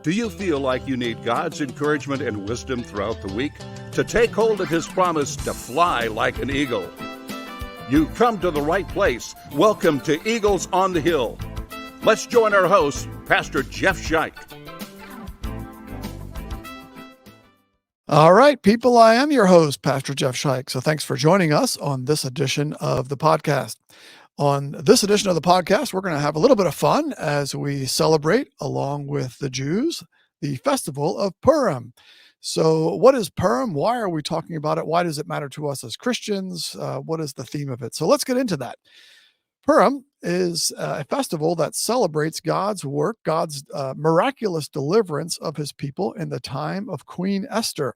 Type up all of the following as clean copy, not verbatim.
Do you feel like you need God's encouragement and wisdom throughout the week to take hold of His promise to fly like an eagle? You've come to the right place. Welcome to Eagles on the Hill. Let's join our host, Pastor Jeff Scheich. All right, people, I am your host, Pastor Jeff Scheich. So thanks for joining us on this edition of the podcast. On this edition of the podcast, we're going to have a little bit of fun as we celebrate, along with the Jews, the festival of Purim. So what is Purim? Why are we talking about it? Why does it matter to us as Christians? What is the theme of it? So let's get into that. Purim is a festival that celebrates God's work, God's miraculous deliverance of his people in the time of Queen Esther.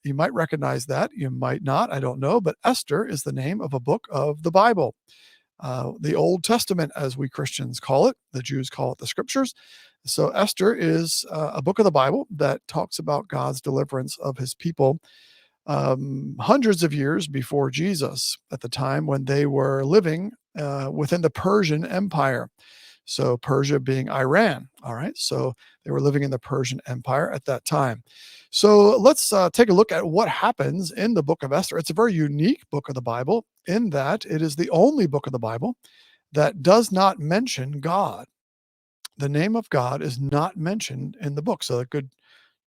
You might recognize that. You might not. I don't know. But Esther is the name of a book of the Bible. The Old Testament, as we Christians call it. The Jews call it the Scriptures. So Esther is a book of the Bible that talks about God's deliverance of his people hundreds of years before Jesus, at the time when they were living within the Persian Empire. So Persia being Iran. All right. So they were living in the Persian Empire at that time. So let's take a look at what happens in the book of Esther. It's a very unique book of the Bible in that it is the only book of the Bible that does not mention God. The name of God is not mentioned in the book. So a good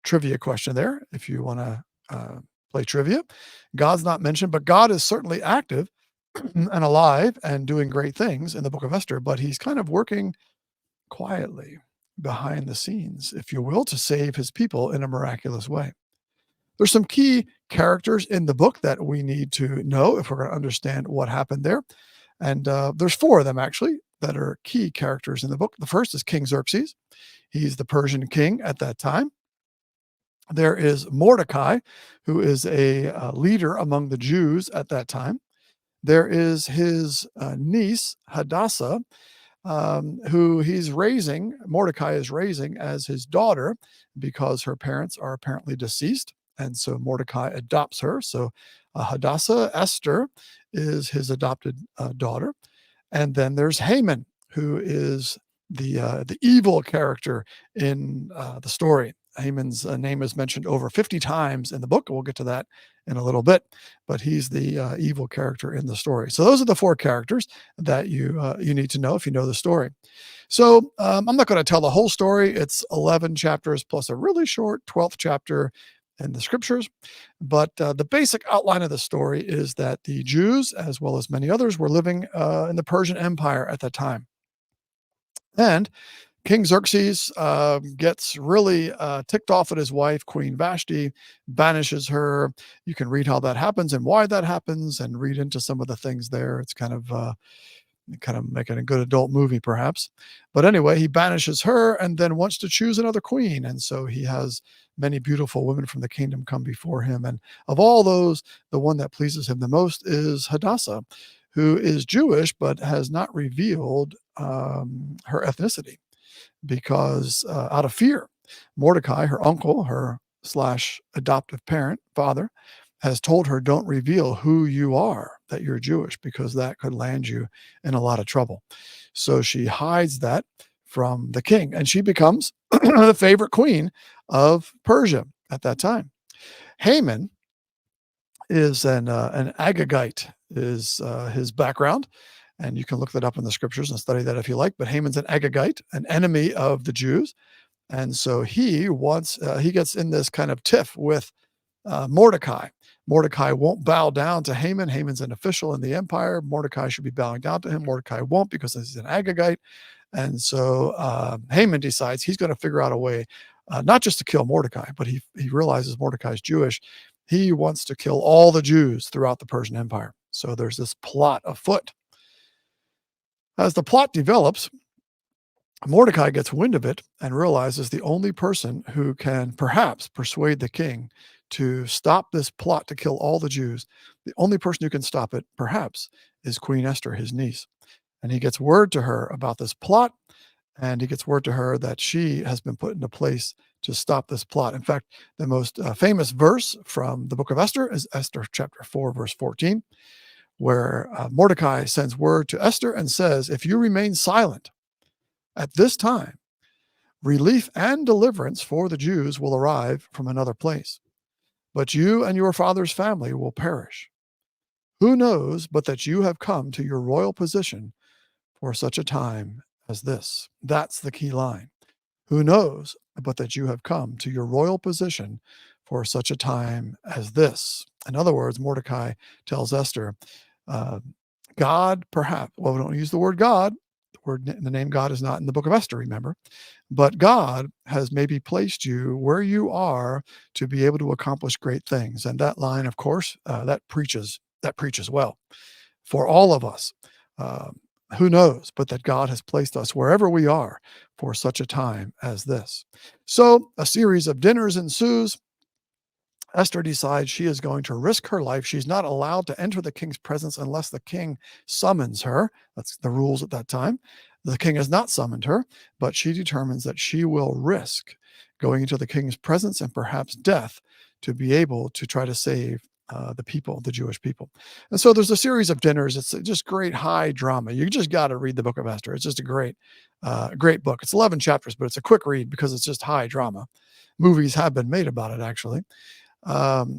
trivia question there, if you want to play trivia. God's not mentioned, but God is certainly active and alive and doing great things in the book of Esther, but he's kind of working quietly behind the scenes, if you will, to save his people in a miraculous way. There's some key characters in the book that we need to know if we're going to understand what happened there. And there's four of them, actually, that are key characters in the book. The first is King Xerxes. He's the Persian king at that time. There is Mordecai, who is a leader among the Jews at that time. There is his niece, Hadassah, who Mordecai is raising as his daughter because her parents are apparently deceased. And so Mordecai adopts her. So Hadassah, Esther, is his adopted daughter. And then there's Haman, who is the evil character in the story. Haman's name is mentioned over 50 times in the book. We'll get to that in a little bit, but he's the evil character in the story. So those are the four characters that you need to know if you know the story. So I'm not going to tell the whole story. It's 11 chapters plus a really short 12th chapter in the Scriptures. But the basic outline of the story is that the Jews, as well as many others, were living in the Persian Empire at that time. And King Xerxes gets really ticked off at his wife, Queen Vashti, banishes her. You can read how that happens and why that happens and read into some of the things there. It's kind of making a good adult movie, perhaps. But anyway, he banishes her and then wants to choose another queen. And so he has many beautiful women from the kingdom come before him. And of all those, the one that pleases him the most is Hadassah, who is Jewish, but has not revealed her ethnicity. Because out of fear, Mordecai, her uncle, her / adoptive father, has told her, don't reveal who you are, that you're Jewish, because that could land you in a lot of trouble. So she hides that from the king, and she becomes the favorite queen of Persia at that time. Haman is an Agagite, is his background. And you can look that up in the Scriptures and study that if you like. But Haman's an Agagite, an enemy of the Jews. And so he gets in this kind of tiff with Mordecai. Mordecai won't bow down to Haman. Haman's an official in the empire. Mordecai should be bowing down to him. Mordecai won't because he's an Agagite. And so Haman decides he's going to figure out a way, not just to kill Mordecai, but he realizes Mordecai is Jewish. He wants to kill all the Jews throughout the Persian Empire. So there's this plot afoot. As the plot develops, Mordecai gets wind of it and realizes the only person who can perhaps persuade the king to stop this plot to kill all the Jews, the only person who can stop it, perhaps, is Queen Esther, his niece. And he gets word to her about this plot, and he gets word to her that she has been put into place to stop this plot. In fact, the most famous verse from the book of Esther is Esther chapter 4, verse 14. Where Mordecai sends word to Esther and says, if you remain silent at this time, Relief and deliverance for the Jews will arrive from another place, but you and your father's family will perish. Who knows but that you have come to your royal position for such a time as this? That's the key line. Who knows but that you have come to your royal position for such a time as this? In other words, Mordecai tells Esther, uh, God, perhaps, well, we don't use the word God. The name God is not in the book of Esther, remember, but God has maybe placed you where you are to be able to accomplish great things. And that line, of course, that preaches well for all of us. Um, who knows but that God has placed us wherever we are for such a time as this? So a series of dinners ensues. Esther decides she is going to risk her life. She's not allowed to enter the king's presence unless the king summons her. That's the rules at that time. The king has not summoned her, but she determines that she will risk going into the king's presence and perhaps death to be able to try to save the people, the Jewish people. And so there's a series of dinners. It's just great high drama. You just got to read the book of Esther. It's just a great book. It's 11 chapters, but it's a quick read because it's just high drama. Movies have been made about it, actually.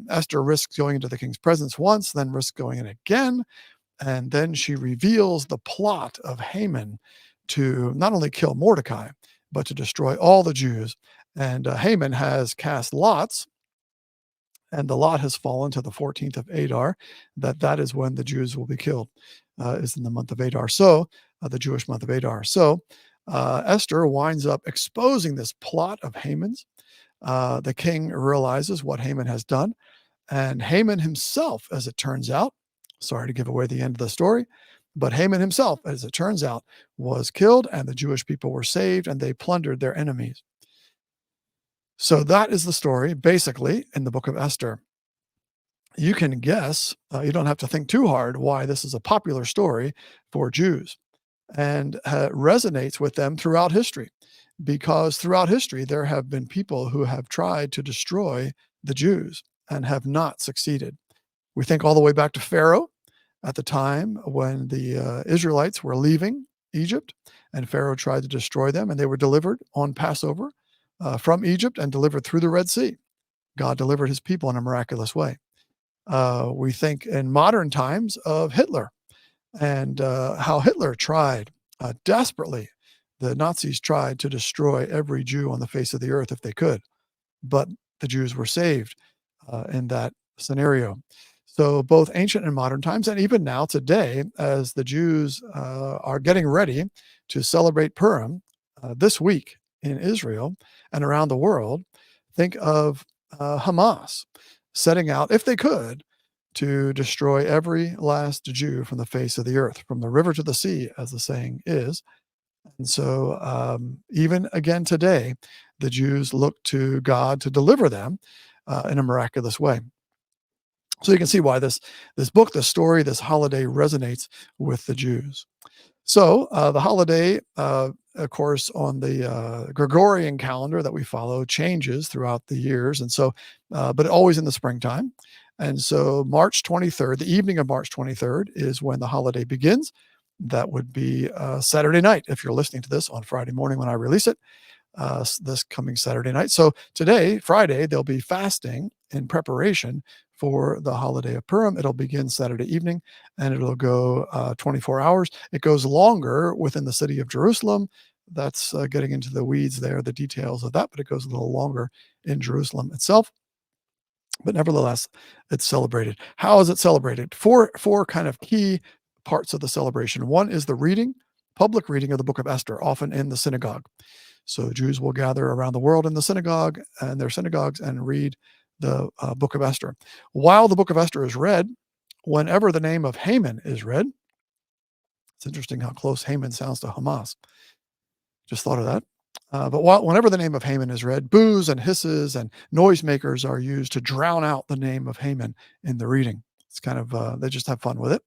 Esther risks going into the king's presence once, then risks going in again. And then she reveals the plot of Haman to not only kill Mordecai, but to destroy all the Jews. And Haman has cast lots, and the lot has fallen to the 14th of Adar, that is when the Jews will be killed, is in the month of Adar. So, the Jewish month of Adar. So, Esther winds up exposing this plot of Haman's. The king realizes what Haman has done, and Haman himself, as it turns out, sorry to give away the end of the story, but Haman himself, as it turns out, was killed, and the Jewish people were saved, and they plundered their enemies. So that is the story, basically, in the book of Esther. You can guess, you don't have to think too hard, why this is a popular story for Jews and resonates with them throughout history. Because throughout history, there have been people who have tried to destroy the Jews and have not succeeded. We think all the way back to Pharaoh at the time when the Israelites were leaving Egypt, and Pharaoh tried to destroy them, and they were delivered on Passover from Egypt and delivered through the Red Sea. God delivered his people in a miraculous way. We think in modern times of Hitler and how Hitler tried desperately. The Nazis tried to destroy every Jew on the face of the earth if they could, but the Jews were saved in that scenario. So both ancient and modern times, and even now today, as the Jews are getting ready to celebrate Purim this week in Israel and around the world, think of Hamas setting out, if they could, to destroy every last Jew from the face of the earth, from the river to the sea, as the saying is. And so, even again today, the Jews look to God to deliver them in a miraculous way. So you can see why this book, this story, this holiday resonates with the Jews. So the holiday, of course, on the Gregorian calendar that we follow changes throughout the years, and so, but always in the springtime. And so March 23rd, the evening of March 23rd, is when the holiday begins. That would be Saturday night if you're listening to this on Friday morning when I release it. This coming Saturday night. So today, Friday, they'll be fasting in preparation for the holiday of Purim. It'll begin Saturday evening and it'll go 24 hours. It goes longer within the city of Jerusalem. That's getting into the weeds there, the details of that, but it goes a little longer in Jerusalem itself. But nevertheless, it's celebrated. How is it celebrated? Four kind of key parts of the celebration. One is the reading, public reading of the book of Esther, often in the synagogue. So Jews will gather around the world in the synagogue and their synagogues and read the book of Esther. While the book of Esther is read, whenever the name of Haman is read, it's interesting how close Haman sounds to Hamas. Just thought of that. Whenever the name of Haman is read, boos and hisses and noisemakers are used to drown out the name of Haman in the reading. It's kind of, they just have fun with it.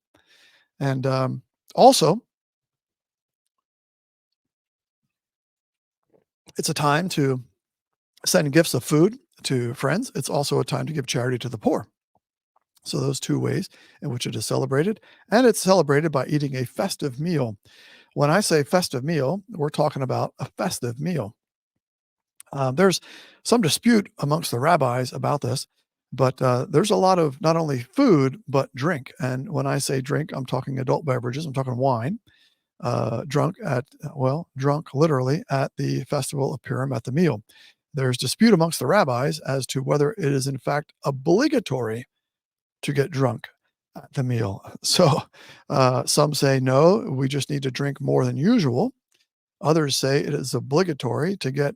And also, it's a time to send gifts of food to friends. It's also a time to give charity to the poor. So those two ways in which it is celebrated. And it's celebrated by eating a festive meal. When I say festive meal, we're talking about a festive meal. There's some dispute amongst the rabbis about this, but there's a lot of not only food, but drink. And when I say drink, I'm talking adult beverages, I'm talking wine, drunk literally at the festival of Purim at the meal. There's dispute amongst the rabbis as to whether it is in fact obligatory to get drunk at the meal. So some say no, we just need to drink more than usual. Others say it is obligatory to get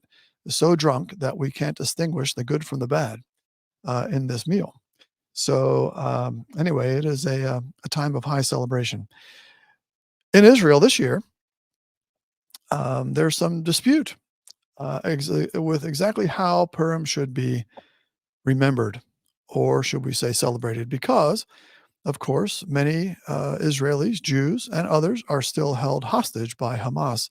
so drunk that we can't distinguish the good from the bad in this meal. So anyway, it is a time of high celebration. In Israel this year, there's some dispute with exactly how Purim should be remembered, or should we say celebrated, because, of course, many Israelis, Jews, and others are still held hostage by Hamas.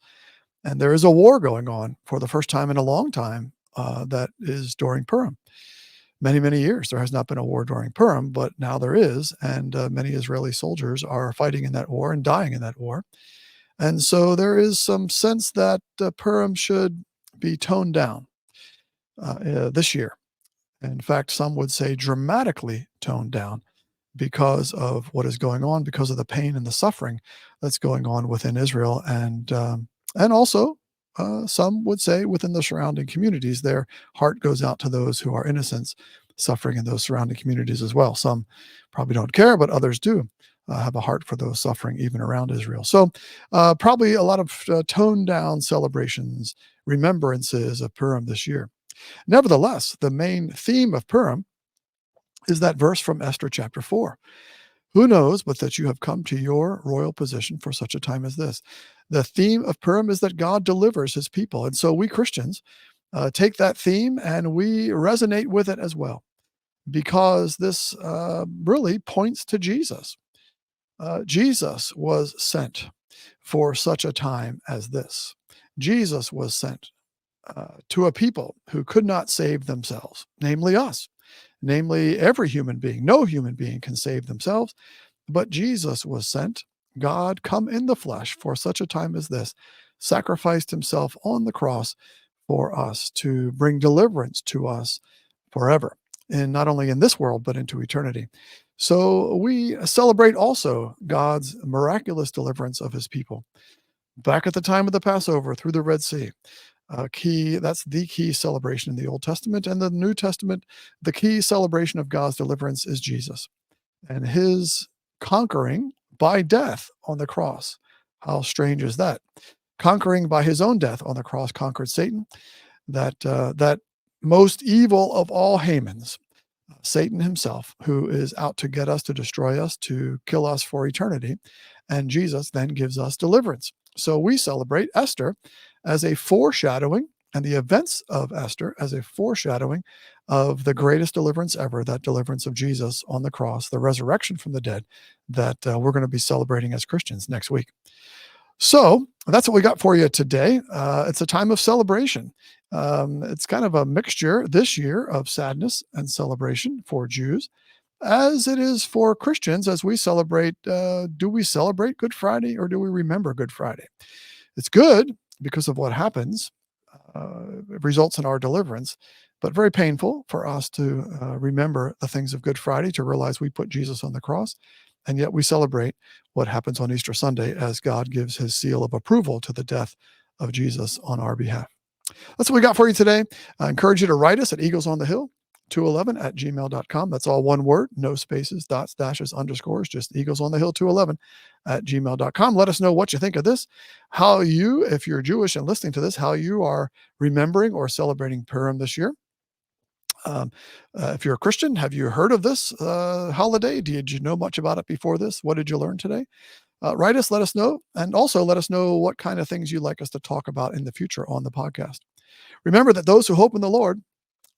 And there is a war going on for the first time in a long time that is during Purim. Many, many years there has not been a war during Purim, but now there is, and many Israeli soldiers are fighting in that war and dying in that war. And so there is some sense that Purim should be toned down this year. In fact, some would say dramatically toned down because of what is going on, because of the pain and the suffering that's going on within Israel, and also some would say within the surrounding communities. Their heart goes out to those who are innocents suffering in those surrounding communities as well. Some probably don't care, but others do have a heart for those suffering even around Israel. So probably a lot of toned down celebrations, remembrances of Purim this year. Nevertheless, the main theme of Purim is that verse from Esther chapter 4. Who knows but that you have come to your royal position for such a time as this? The theme of Purim is that God delivers his people. And so we Christians take that theme and we resonate with it as well, because this really points to Jesus. Jesus was sent for such a time as this. Jesus was sent to a people who could not save themselves, namely us, namely every human being. No human being can save themselves, but Jesus was sent. God, come in the flesh for such a time as this, sacrificed himself on the cross for us to bring deliverance to us forever, and not only in this world, but into eternity. So we celebrate also God's miraculous deliverance of his people back at the time of the Passover through the Red Sea. That's the key celebration in the Old Testament. And the New Testament, the key celebration of God's deliverance is Jesus and his conquering by death on the cross. How strange is that? Conquering by his own death on the cross conquered Satan, that most evil of all Hamans, Satan himself, who is out to get us, to destroy us, to kill us for eternity. And Jesus then gives us deliverance. So we celebrate Esther as a foreshadowing, and the events of Esther as a foreshadowing of the greatest deliverance ever, that deliverance of Jesus on the cross, the resurrection from the dead that we're going to be celebrating as Christians next week. So that's what we got for you today. It's a time of celebration. It's kind of a mixture this year of sadness and celebration for Jews, as it is for Christians as we celebrate. Do we celebrate Good Friday, or do we remember Good Friday? It's good because of what happens. It results in our deliverance, but very painful for us to remember the things of Good Friday, to realize we put Jesus on the cross. And yet we celebrate what happens on Easter Sunday as God gives his seal of approval to the death of Jesus on our behalf. That's what we got for you today. I encourage you to write us at eaglesonthehill211@gmail.com. That's all one word, no spaces, dots, dashes, underscores, just eaglesonthehill211@gmail.com. Let us know what you think of this, how you, if you're Jewish and listening to this, how you are remembering or celebrating Purim this year. If you're a Christian, have you heard of this holiday? Did you know much about it before this? What did you learn today? Write us, let us know, and also let us know what kind of things you'd like us to talk about in the future on the podcast. Remember that those who hope in the Lord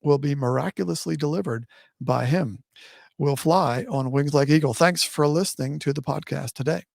will be miraculously delivered by him. Will fly on wings like eagle. Thanks for listening to the podcast today.